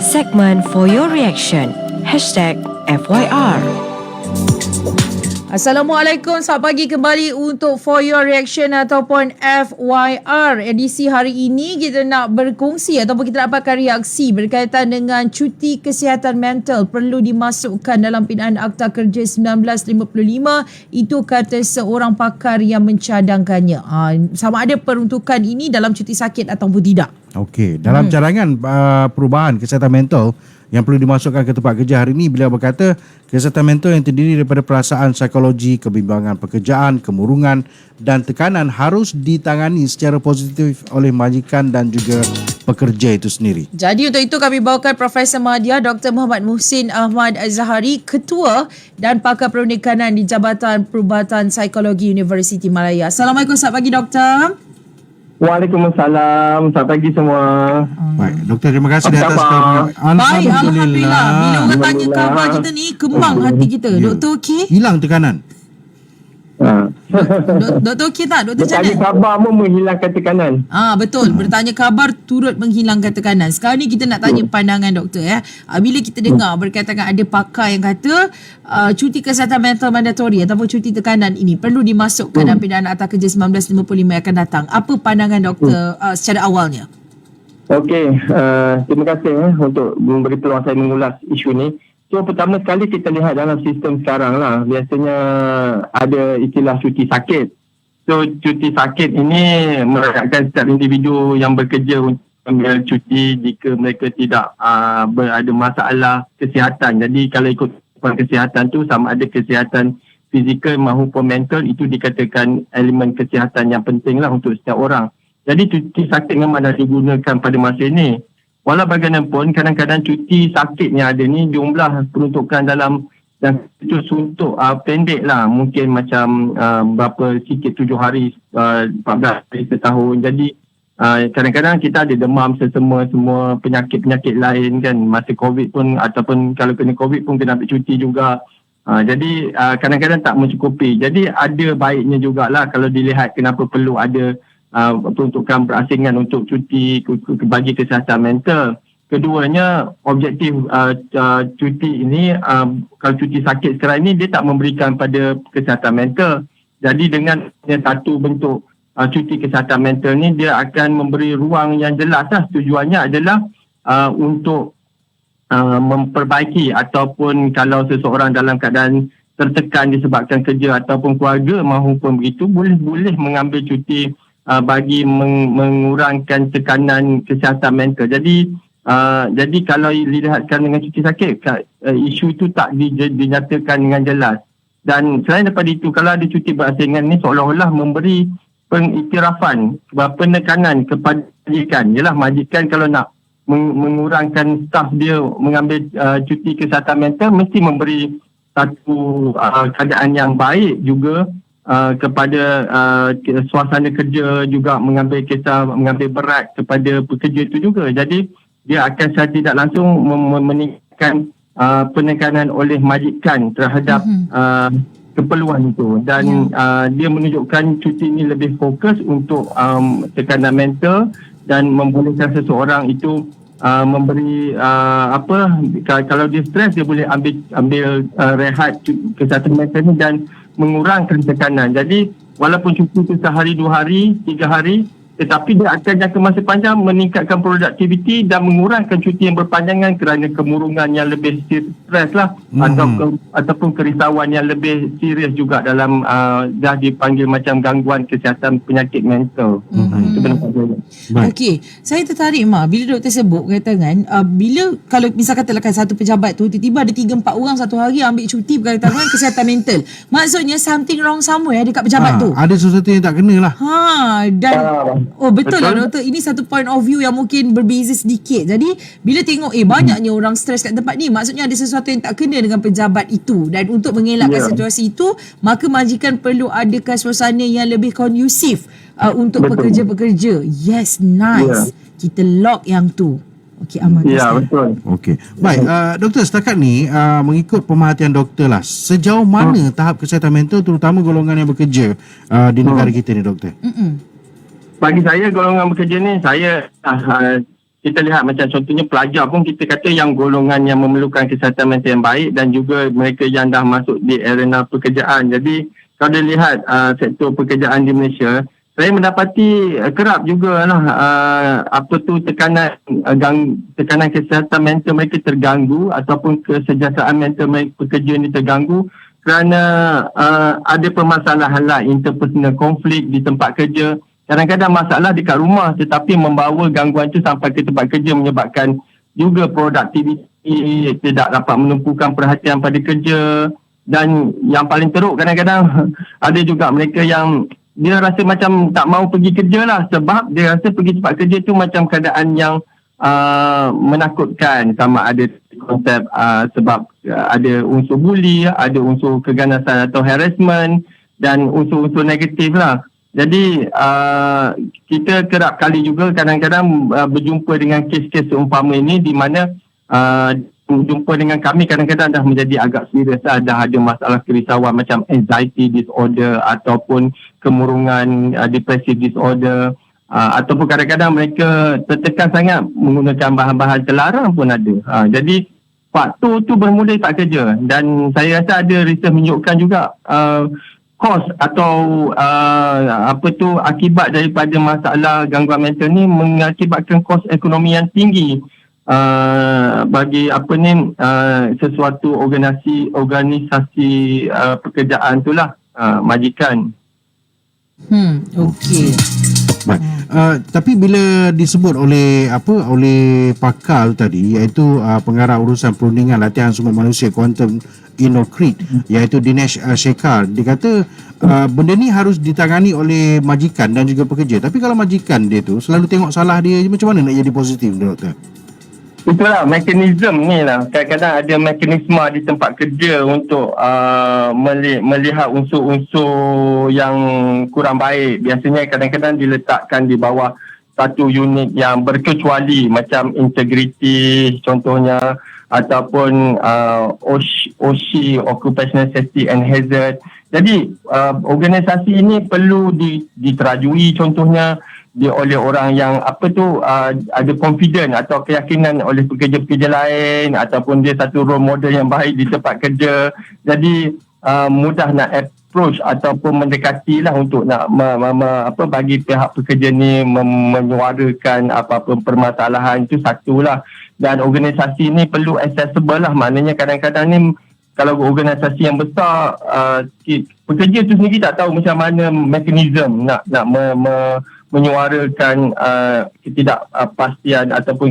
Segmen For Your Reaction #FYR. Assalamualaikum, selamat pagi kembali untuk For Your Reaction ataupun FYR. Edisi hari ini kita nak berkongsi ataupun kita dapatkan reaksi berkaitan dengan cuti kesihatan mental perlu dimasukkan dalam pindaan Akta Kerja 1955. Itu kata seorang pakar yang mencadangkannya. Sama ada peruntukan ini dalam cuti sakit ataupun tidak. Okey, dalam cadangan perubahan kesihatan mental yang perlu dimasukkan ke tempat kerja hari ini, beliau berkata kesihatan mental yang terdiri daripada perasaan, psikologi, kebimbangan pekerjaan, kemurungan dan tekanan harus ditangani secara positif oleh majikan dan juga pekerja itu sendiri. Jadi untuk itu kami bawakan Profesor Madya Dr. Muhammad Muhsin Ahmad Az-Zahari, Ketua dan Pakar Perundingan di Jabatan Perubatan Psikologi Universiti Malaya. Assalamualaikum, selamat pagi Doktor. Waalaikumsalam. Selamat pagi semua. Baik, doktor, terima kasih di atas Baik, Alhamdulillah. Bila orang tanya khabar kita ni, kembang hati kita. Doktor okey? Hilang tekanan. Doktor okey tak? Doktor macam Bertanya mana? khabar pun menghilangkan tekanan. Betul. Bertanya khabar turut menghilangkan tekanan. Sekarang ni kita nak tanya pandangan doktor ya. Bila kita dengar berkaitan ada pakar yang kata cuti kesihatan mental mandatory ataupun cuti tekanan ini perlu dimasukkan dalam pindaan Akta Kerja 1955 yang akan datang. Apa pandangan doktor secara awalnya? Okey, terima kasih untuk memberi peluang saya mengulas isu ni. So, pertama sekali kita lihat dalam sistem sekarang lah. Biasanya ada istilah cuti sakit. So, cuti sakit ini merayakan setiap individu yang bekerja untuk ambil cuti jika mereka tidak ada masalah kesihatan. Jadi, kalau ikut kesihatan tu sama ada kesihatan fizikal maupun mental, itu dikatakan elemen kesihatan yang penting lah untuk setiap orang. Jadi, cuti sakit memang dah digunakan pada masa ini. Walau bagaimanapun, kadang-kadang cuti sakit yang ada ni jumlah peruntukan dalam dan itu untuk pendek lah. Mungkin macam berapa sikit 7 hari, 14 hari setahun. Jadi kadang-kadang kita ada demam semua penyakit-penyakit lain kan. Masa COVID pun ataupun kalau kena COVID pun kena ambil cuti juga. Jadi kadang-kadang tak mencukupi. Jadi ada baiknya jugalah kalau dilihat kenapa perlu ada peruntukan berasingan untuk cuti bagi kesihatan mental. Keduanya, objektif cuti ini, kalau cuti sakit sekarang ini, dia tak memberikan pada kesihatan mental. Jadi dengan satu bentuk cuti kesihatan mental ni, dia akan memberi ruang yang jelas lah. Tujuannya adalah untuk memperbaiki ataupun kalau seseorang dalam keadaan tertekan disebabkan kerja ataupun keluarga maupun begitu, boleh mengambil cuti bagi mengurangkan tekanan kesihatan mental. Jadi kalau dilihatkan dengan cuti sakit, isu itu tak dinyatakan dengan jelas. Dan selain daripada itu, kalau ada cuti berasingan ni seolah-olah memberi pengiktirafan, penekanan kepada majikan. Yalah, majikan kalau nak mengurangkan staf dia mengambil cuti kesihatan mental, mesti memberi satu keadaan yang baik juga kepada suasana kerja, juga mengambil berat kepada pekerja itu juga. Jadi dia akan secara tidak langsung meningkatkan penekanan oleh majikan terhadap keperluan itu. Dan dia menunjukkan cuti ini lebih fokus untuk tekanan mental dan membolehkan seseorang itu memberi kalau dia stres, dia boleh ambil rehat kesihatan mental ni dan mengurangkan tekanan. Jadi walaupun cuti itu sehari, 2 hari, 3 hari, tetapi dia akan jangka masa panjang meningkatkan produktiviti dan mengurangkan cuti yang berpanjangan kerana kemurungan yang lebih stres lah, ataupun kerisauan yang lebih serius juga dalam dah dipanggil macam gangguan kesihatan penyakit mental. Itu pendapat saya. Okey, saya tertarik bila doktor sebut berkaitan bila kalau misal katakan satu pejabat tu tiba-tiba ada 3-4 orang satu hari ambil cuti berkaitan dengan kesihatan mental. Maksudnya something wrong somewhere dekat pejabat tu. Ada sesuatu yang tak kena lah. Betul lah doktor. Ini satu point of view yang mungkin berbeza sedikit. Jadi bila tengok banyaknya orang stres kat tempat ni, maksudnya ada sesuatu yang tak kena dengan pejabat itu. Dan untuk mengelakkan situasi itu, maka majikan perlu adakan suasana yang lebih kondusif untuk pekerja-pekerja. Yes, nice. Kita lock yang tu. Okey, aman. Ya, betul. Okey. Baik, doktor, setakat ni mengikut pemerhatian doktor lah, sejauh mana tahap kesihatan mental terutama golongan yang bekerja di negara kita ni doktor? Bagi saya, golongan bekerja ni, saya kita lihat macam contohnya pelajar pun kita kata yang golongan yang memerlukan kesihatan mental yang baik dan juga mereka yang dah masuk di arena pekerjaan. Jadi kalau dilihat sektor pekerjaan di Malaysia, saya mendapati kerap jugalah tekanan kesihatan mental mereka terganggu ataupun kesejahteraan mental mereka pekerja ni terganggu kerana ada permasalahan lah, interpersonal konflik di tempat kerja. Kadang-kadang masalah dekat rumah tetapi membawa gangguan tu sampai ke tempat kerja, menyebabkan juga produktiviti tidak dapat menumpukan perhatian pada kerja. Dan yang paling teruk kadang-kadang ada juga mereka yang dia rasa macam tak mau pergi kerja lah sebab dia rasa pergi tempat kerja tu macam keadaan yang menakutkan, sama ada konsep sebab ada unsur bully, ada unsur keganasan atau harassment dan unsur-unsur negatif lah. Jadi kita kerap kali juga kadang-kadang berjumpa dengan kes-kes seumpama ini di mana jumpa dengan kami kadang-kadang dah menjadi agak serius lah, dah ada masalah kerisauan macam anxiety disorder ataupun kemurungan depressive disorder ataupun kadang-kadang mereka tertekan sangat menggunakan bahan-bahan terlarang pun ada. Jadi faktor tu bermula tak kerja dan saya rasa ada research menunjukkan juga kos atau akibat daripada masalah gangguan mental ni mengakibatkan kos ekonomi yang tinggi bagi sesuatu organisasi pekerjaan itulah majikan. Okey. Baik. Tapi bila disebut oleh pakar tadi, iaitu pengarah urusan perundingan latihan sumber manusia kuantum Innocrit, iaitu Dinesh Shekhar, dia kata benda ni harus ditangani oleh majikan dan juga pekerja. Tapi kalau majikan dia tu selalu tengok salah dia, macam mana nak jadi positif, doktor? Itulah mekanisme ni lah. Kadang-kadang ada mekanisme di tempat kerja untuk melihat unsur-unsur yang kurang baik. Biasanya kadang-kadang diletakkan di bawah satu unit yang berkecuali macam integriti contohnya, ataupun OSHI, Occupational Safety and Hazard. Jadi organisasi ini perlu diterajui contohnya oleh orang yang ada confident atau keyakinan oleh pekerja-pekerja lain, ataupun dia satu role model yang baik di tempat kerja. Jadi mudah nak approach ataupun mendekati lah untuk nak bagi pihak pekerja ni menyuarakan apa-apa permasalahan. Itu satulah. Dan organisasi ni perlu accessible lah. Maknanya kadang-kadang ni kalau organisasi yang besar, pekerja tu sendiri tak tahu macam mana mekanisme nak menyuarakan ketidakpastian ataupun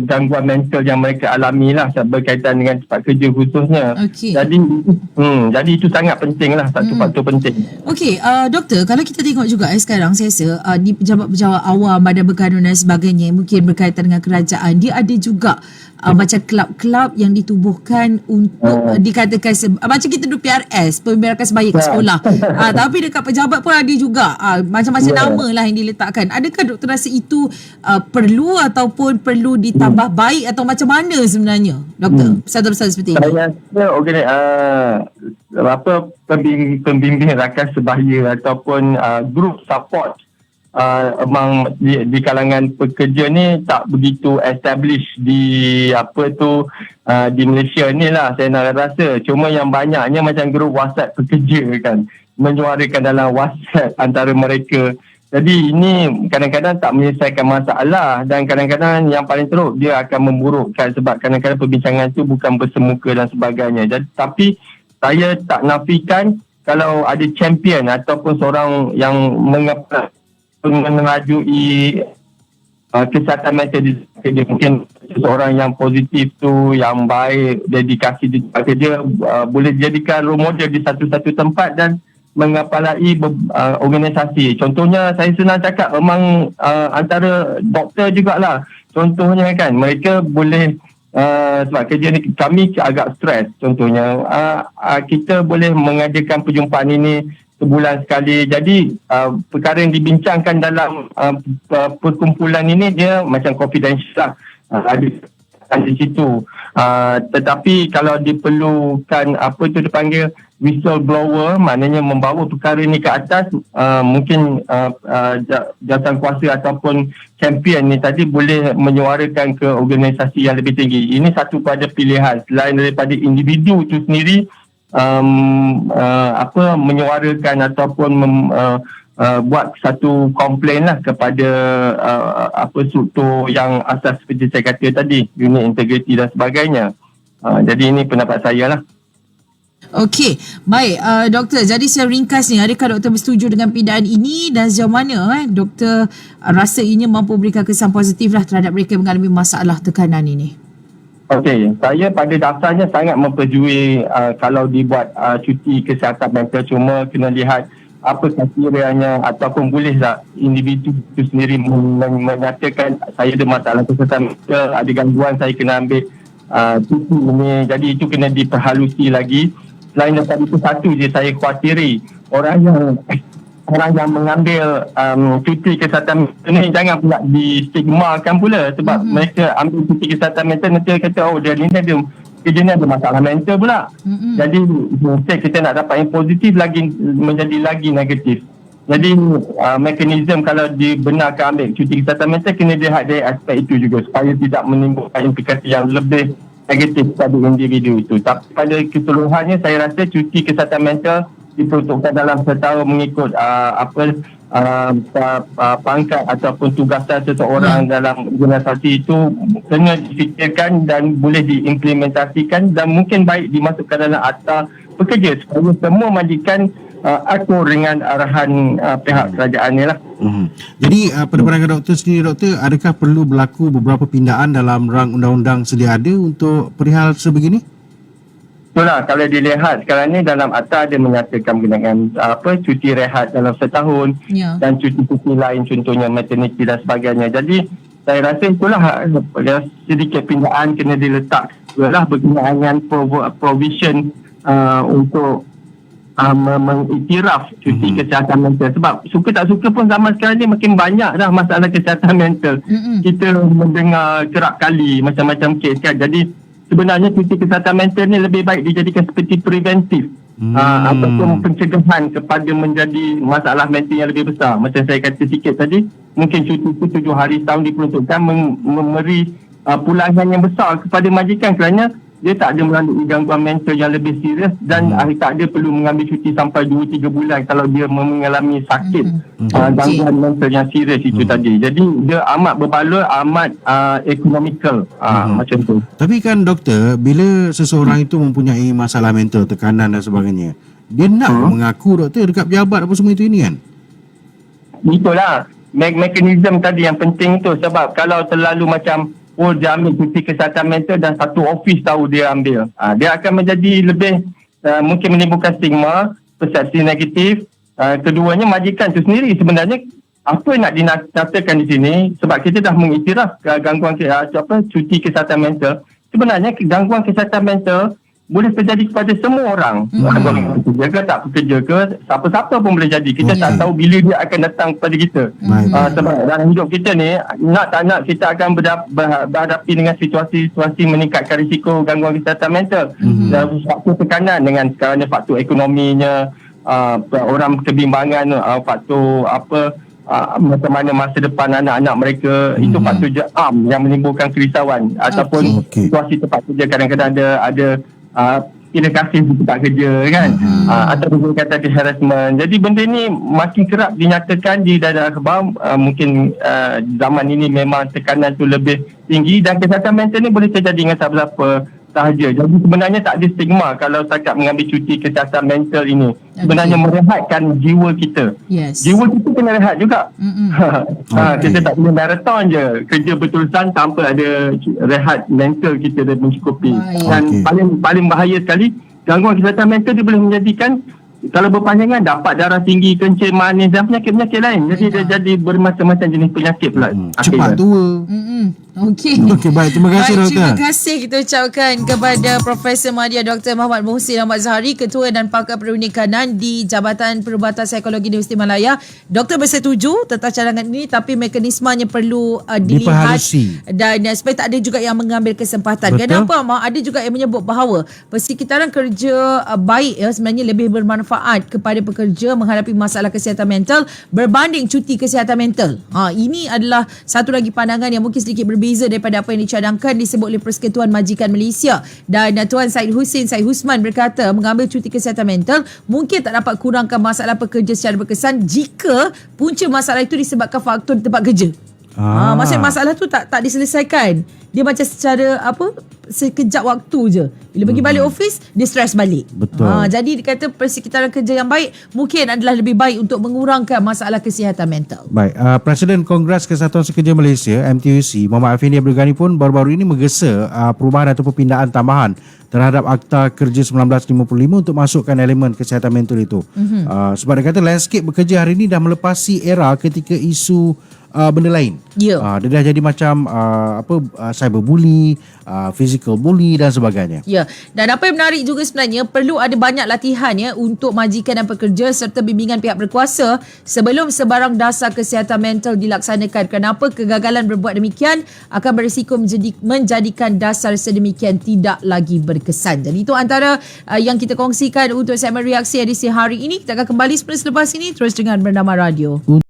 gangguan mental yang mereka alami lah berkaitan dengan tempat kerja khususnya. Okay. Jadi itu sangat penting lah, satu faktor penting. Okey, doktor, kalau kita tengok juga sekarang saya rasa di pejabat-pejabat awam, badan berkanun dan sebagainya mungkin berkaitan dengan kerajaan, dia ada juga macam kelab-kelab yang ditubuhkan untuk dikatakan macam kita duduk PRS, pemberian sebaya ke sekolah. Tapi dekat pejabat pun ada juga macam-macam nama lah yang diletakkan. Adakah doktor rasa itu perlu ataupun perlu ditambah baik atau macam mana sebenarnya, doktor? Persatu-persatu seperti ini. Saya rasa pembimbing rakan sebaya ataupun group support among di kalangan pekerja ni tak begitu established di di Malaysia ni lah, saya nak rasa. Cuma yang banyaknya macam grup WhatsApp pekerja kan, menyuarakan dalam WhatsApp antara mereka. Jadi ini kadang-kadang tak menyelesaikan masalah dan kadang-kadang yang paling teruk dia akan memburukkan, sebab kadang-kadang perbincangan tu bukan bersemuka dan sebagainya. Jadi, tapi saya tak nafikan kalau ada champion ataupun seorang yang mengerajui kesihatan mental di kerja, mungkin seseorang yang positif tu, yang baik, dedikasi di tempat kerja, boleh dijadikan role model di satu-satu tempat dan mengapalai organisasi. Contohnya saya senang cakap memang antara doktor jugalah. Contohnya kan mereka boleh sebab kerja ni kami agak stres, contohnya kita boleh mengadakan perjumpaan ini sebulan sekali. Jadi perkara yang dibincangkan dalam perkumpulan ini dia macam confidential lah. Ada di situ. Tetapi kalau diperlukan apa tu dipanggil whistleblower, maknanya membawa perkara ni ke atas, mungkin jawatan kuasa ataupun champion ni tadi boleh menyuarakan ke organisasi yang lebih tinggi. Ini satu pada pilihan selain daripada individu itu sendiri menyuarakan ataupun buat satu komplain lah kepada struktur yang asas seperti saya kata tadi, unit integriti dan sebagainya. Jadi ini pendapat saya lah. Okey, baik doktor. Jadi secara ringkas ni, adakah doktor bersetuju dengan pindahan ini dan sejauh mana doktor rasa ianya mampu berikan kesan positif lah terhadap mereka yang mengalami masalah tekanan ini? Okey, saya pada dasarnya sangat memperjui kalau dibuat cuti kesihatan mental, cuma kena lihat apa kriterianya ataupun boleh tak individu itu sendiri menyatakan saya ada masalah kesihatan mental, ada gangguan, saya kena ambil cuti ini. Jadi itu kena diperhalusi lagi. Selain daripada itu, satu je saya khawatiri, orang yang mengambil cuti kesihatan mental ni jangan pula distigmakan pula sebab mereka ambil cuti kesihatan mental, nanti kata dia ni ada kerja ni ada masalah mental pula. Jadi kita nak dapat yang positif lagi menjadi lagi negatif. Jadi mekanisme kalau dibenarkan ambil cuti kesihatan mental kena dilihat dari aspek itu juga supaya tidak menimbulkan implikasi yang lebih negatif pada individu itu. Tapi pada keseluruhannya saya rasa cuti kesihatan mental diperuntukkan dalam setahun mengikut pangkat ataupun tugasan seseorang dalam organisasi itu kena difikirkan dan boleh diimplementasikan dan mungkin baik dimasukkan dalam akta pekerja supaya semua majikan akur dengan arahan pihak kerajaan ni lah. Jadi pada pandangan doktor sendiri, doktor, adakah perlu berlaku beberapa pindahan dalam rang undang-undang sedia ada untuk perihal sebegini? Itulah, kalau dilihat sekarang ni dalam akta ada menyatakan dengan cuti rehat dalam setahun dan cuti-cuti lain contohnya maternity dan sebagainya. Jadi saya rasa itulah sedikit pindahan kena diletak lah berkenaan dengan provision untuk mengiktiraf cuti kesihatan mental. Sebab suka tak suka pun zaman sekarang ni makin banyak dah masalah kesihatan mental. Kita mendengar kerap kali macam-macam kes kan. Jadi sebenarnya cuti kesihatan mental ni lebih baik dijadikan seperti preventif ataupun pencegahan kepada menjadi masalah mental yang lebih besar. Macam saya kata sikit tadi, mungkin cuti itu 7 hari setahun diperuntukkan memberi pulangan yang besar kepada majikan kerana dia tak ada melalui gangguan mental yang lebih serius dan tak ada perlu mengambil cuti sampai 2-3 bulan kalau dia mengalami sakit gangguan mental yang serius itu tadi. Jadi dia amat berbaloi, amat ekonomikal macam tu. Tapi kan doktor, bila seseorang itu mempunyai masalah mental, tekanan dan sebagainya, dia nak mengaku doktor dekat pejabat apa semua itu ini kan? Itulah mekanisme tadi yang penting tu, sebab kalau terlalu macam dia ambil cuti kesihatan mental dan satu office tahu dia ambil, dia akan menjadi lebih mungkin menimbulkan stigma, persepsi negatif. Keduanya majikan itu sendiri sebenarnya apa yang nak dinatakan di sini, sebab kita dah mengiktiraf gangguan cuti kesihatan mental. Sebenarnya gangguan kesihatan mental boleh terjadi kepada semua orang. Pekerja ke tak pekerja ke, siapa-siapa pun boleh jadi. Kita tak tahu bila dia akan datang kepada kita. Sebab dalam hidup kita ni, nak tak nak kita akan berhadapi dengan situasi-situasi meningkatkan risiko gangguan kesihatan mental. Dan faktor tekanan dengan sekarang ni faktor ekonominya, orang kebimbangan, faktor macam mana masa depan anak-anak mereka, itu faktor yang menimbulkan kerisauan ataupun situasi tempat kerja kadang-kadang ada tidak kasih di tempat kerja kan, ataupun kata di harassment. Jadi benda ni makin kerap dinyatakan di dalam akhbar. Mungkin zaman ini memang tekanan tu lebih tinggi dan kesihatan mental ni boleh terjadi dengan siapa-siapa sahaja. Jadi sebenarnya tak ada stigma kalau setakat mengambil cuti kesihatan mental ini. Sebenarnya merehatkan jiwa kita. Jiwa kita kena rehat juga. Kita tak boleh maraton je kerja berterusan tanpa ada rehat mental kita dah mencukupi. Dan paling bahaya sekali, gangguan kesihatan mental dia boleh menjadikan kalau berpanjangan dapat darah tinggi, kencing manis dan penyakit-penyakit lain. Jadi dia jadi bermacam-macam jenis penyakit pula. Cepat tua. Okey. Okey, baik. Terima kasih, Baik, Doktor. terima kasih kita ucapkan kepada Profesor Madya Dr. Muhammad Muhsin Ahmad Zahari, Ketua dan Pakar Perunikanan di Jabatan Perubatan Psikologi Universiti Malaya. Doktor bersetuju tentang cadangan ini, tapi mekanismenya perlu dilihat Diperhalusi. dan supaya tak ada juga yang mengambil kesempatan. Betul. Kenapa, Mak? Ada juga yang menyebut bahawa persekitaran kerja baik sebenarnya lebih bermanfaat kepada pekerja menghadapi masalah kesihatan mental berbanding cuti kesihatan mental. Ini adalah satu lagi pandangan yang mungkin sedikit berbeza daripada apa yang dicadangkan disebut oleh Persekutuan Majikan Malaysia. Dan Tuan Syed Husman berkata mengambil cuti kesihatan mental mungkin tak dapat kurangkan masalah pekerja secara berkesan jika punca masalah itu disebabkan faktor di tempat kerja. Maksudnya masalah tu tak diselesaikan. Dia macam secara sekejap waktu je. Bila pergi balik office, dia stres balik. Betul. Jadi dia kata persekitaran kerja yang baik mungkin adalah lebih baik untuk mengurangkan masalah kesihatan mental. Baik, Presiden Kongres Kesatuan Sekerja Malaysia MTUC Muhammad Afindi Abdul Ghani pun baru-baru ini menggesa perubahan atau perpindahan tambahan terhadap Akta Kerja 1955 untuk masukkan elemen kesihatan mental itu. Sebab dia kata landscape bekerja hari ini dah melepasi era ketika isu benda lain. Ya. Dia dah jadi macam cyberbully, physical bully dan sebagainya. Ya, dan apa yang menarik juga sebenarnya perlu ada banyak latihan untuk majikan dan pekerja serta bimbingan pihak berkuasa sebelum sebarang dasar kesihatan mental dilaksanakan. Kenapa kegagalan berbuat demikian akan berisiko menjadikan dasar sedemikian tidak lagi berkesan. Jadi itu antara yang kita kongsikan untuk segmen reaksi edisi hari ini. Kita akan kembali selepas ini terus dengan Bernama Radio.